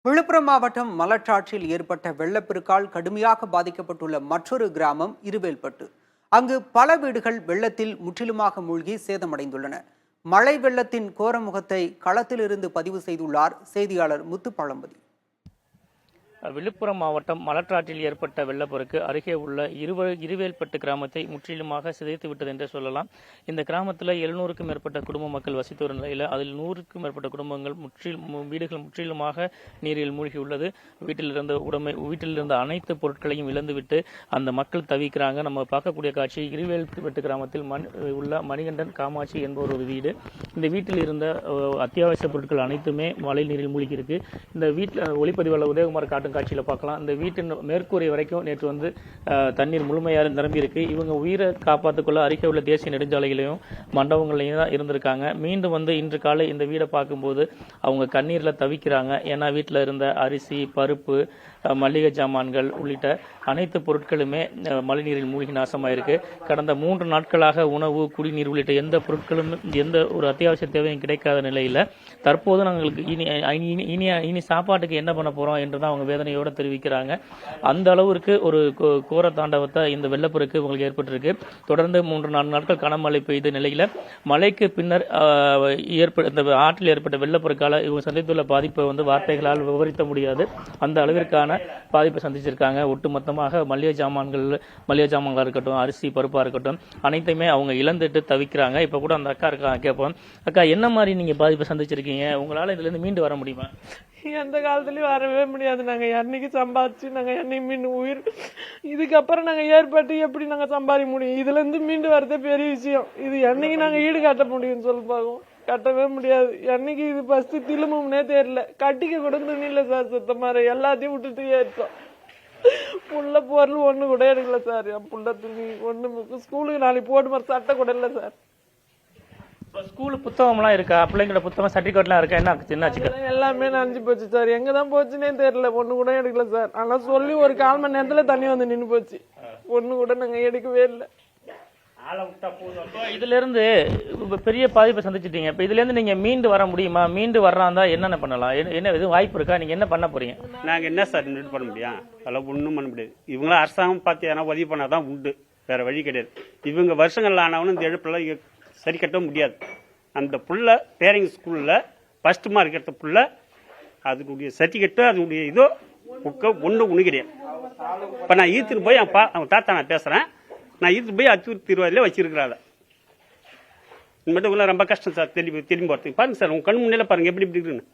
விழுப்புரம் மாவட்டம் மலட்டாற்றில் ஏற்பட்ட வெள்ளப்பெருக்கால் கடுமையாக பாதிக்கப்பட்டுள்ள மற்றொரு கிராமம் இருவேல்பட்டு. அங்கு பல வீடுகள் வெள்ளத்தில் முற்றிலுமாக மூழ்கி சேதமடைந்துள்ளன. மழை வெள்ளத்தின் கோரமுகத்தை களத்திலிருந்து பதிவு செய்துள்ளார் செய்தியாளர் முத்துப்பழம்பதி. விழுப்புரம் மாவட்டம் மலட்டாற்றில் ஏற்பட்ட வெள்ளப்பெருக்கு அருகே உள்ள இருவேல்பட்டு கிராமத்தை முற்றிலுமாக சிதைத்து விட்டது என்று சொல்லலாம். இந்த கிராமத்தில் 700க்கும் மேற்பட்ட குடும்ப மக்கள் வசித்து வரும் நிலையில் அதில் 100க்கும் மேற்பட்ட குடும்பங்கள் வீடுகள் முற்றிலுமாக நீரில் மூழ்கியுள்ளது. வீட்டில் இருந்த அனைத்து பொருட்களையும் இழந்துவிட்டு அந்த மக்கள் தவிக்கிறாங்க. நம்ம பார்க்கக்கூடிய காட்சி இருவேல்பட்டு கிராமத்தில் உள்ள மணிகண்டன் காமாட்சி என்பவர் ஒரு வீடு. இந்த வீட்டில் இருந்த அத்தியாவசிய பொருட்கள் அனைத்துமே மழை நீரில் மூழ்கி இருக்கு. இந்த வீட்டில் ஒளிப்பதிவாளர் உதயகுமார் காட்டும் காட்சியில பார்க்கலாம். இந்த வீட்டின் மேற்கூரை வரைக்கும் நேற்று வந்து தண்ணீர் முழுமையாக நிரம்பி இருக்கு. இவங்க உயிரை காப்பாற்றிக்கொள்ள அருகே உள்ள தேசிய நெடுஞ்சாலைகளையும் மண்டபங்களையும் தான் இருந்திருக்காங்க. மீண்டும் வந்து இன்று காலை இந்த வீடை பார்க்கும்போது அவங்க கண்ணீர்ல தவிக்கிறாங்க. ஏன்னா வீட்டில் இருந்த அரிசி, பருப்பு, மளிகை ஜாமான்கள் உள்ளிட்ட அனைத்து பொருட்களுமே மழைநீரில் மூழ்கி நாசமாயிருக்கு. கடந்த 3 நாட்களாக உணவு, குடிநீர் உள்ளிட்ட எந்த பொருட்களும் எந்த ஒரு அத்தியாவசிய தேவையும் கிடைக்காத நிலையில தற்போது நாங்களுக்கு இனி சாப்பாட்டுக்கு என்ன பண்ண போறோம் என்றுதான் அவங்க வேதனையோட தெரிவிக்கிறாங்க. அந்த அளவிற்கு ஒரு கோர தாண்டவத்தை இந்த வெள்ளப்பெருக்கு உங்களுக்கு ஏற்பட்டிருக்கு. தொடர்ந்து 3-4 நாட்கள் கனமழை பெய்த நிலையில மழைக்கு பின்னர் இந்த ஆற்றில் ஏற்பட்ட வெள்ளப்பெருக்கால இவங்க சந்தித்துள்ள பாதிப்பை வந்து வார்த்தைகளால் விவரிக்க முடியாது. அந்த அளவிற்கான பாதிப்பை சந்திச்சிருக்காங்க. ஒட்டுமொத்தமாக மளிகை ஜாமான்களா இருக்கட்டும், அரிசி, பருப்பா இருக்கட்டும், அனைத்தையுமே அவங்க இழந்துட்டு தவிக்கிறாங்க. இப்ப கூட அந்த அக்கா இருக்காங்க, கேட்போம். அக்கா, என்ன மாதிரி நீங்க பாதிப்பை சந்திச்சிருக்கீங்க? உங்களால இதுல இருந்து மீண்டு வர முடியுமா? எந்த காலத்துலயும் வரவே முடியாது. நாங்க என்னைக்கு சம்பாதிச்சு நாங்க என்னைக்கு மீண்டு உயிர் இதுக்கப்புறம் நாங்க ஏற்பட்டு எப்படி நாங்க சம்பாதிக்க முடியும்? இதுல இருந்து மீண்டு வரதே பெரிய விஷயம். இது என்னைக்கு நாங்க ஈடு கட்ட முடியும்னு சொல்லி பார்க்கும். கட்டவே முடியாது. என்னைக்கு இது ஃபர்ஸ்ட் திரும்பும்னே தெரியல. கட்டிக்க கூட துணி இல்லை சார். சுத்தமா எல்லாத்தையும் விட்டுட்டு ஏற்றோம். புள்ள பொருள் ஒண்ணு கூட எடுக்கல சார். என் புள்ள துணி ஒண்ணு, ஸ்கூலுக்கு நாளைக்கு போட்டு மாதிரி சட்டை கூட இல்லை சார். ஸ்கூலு புத்தகம்லாம் இருக்கா? பிள்ளைங்களோட புத்தகம், சர்டிபிகேட்லாம் இருக்கா? என்னாச்சு? எல்லாமே நனைஞ்சு போச்சு சார். எங்கதான் போச்சுன்னே தெரியல. ஒண்ணு கூட எடுக்கல சார். ஆனா சொல்லி ஒரு 1/4 மணி நேரத்துல தண்ணி வந்து நின்று போச்சு. ஒண்ணு கூட நாங்க எடுக்கவே இல்லை. இதுல இருந்து பெரிய பாதிப்பை சந்திச்சிட்டீங்க. இப்ப இதுல இருந்து நீங்க மீண்டு வர முடியுமா? மீண்டு வர்றாந்தா என்னென்ன பண்ணலாம்? என்ன எதுவும் வாய்ப்பு இருக்கா? நீங்க என்ன பண்ண போறீங்க? நாங்க என்ன சார் பண்ண முடியும்? அதெல்லாம் ஒன்றும் பண்ண முடியாது. இவங்களா அரசாங்கம் பார்த்து ஏன்னா உதவி பண்ணாதான் உண்டு. வேற வழி கிடையாது. இவங்க வருஷங்கள் ஆனவனும் இந்த எழுப்புல சரி கட்ட முடியாது. அந்த புள்ள பேரிங் ஸ்கூல்ல ஃபர்ஸ்ட் மார்க் எடுத்த புள்ள அதனுடைய சர்டிஃபிகேட்டு அதனுடைய இதோ ஒன்றும் ஒண்ணு கிடையாது. இப்ப நான் ஈத்துன்னு போய் அவன் தாத்தா நான் பேசுறேன். நான் ஈத்து போய் திருவாரில வச்சிருக்கிறாள். இனிமேட்டு ரொம்ப கஷ்டம் சார். திரும்பி போறதுக்கு பாருங்க சார். உங்க கண் முன்னில பாருங்க எப்படி இருக்குன்னு.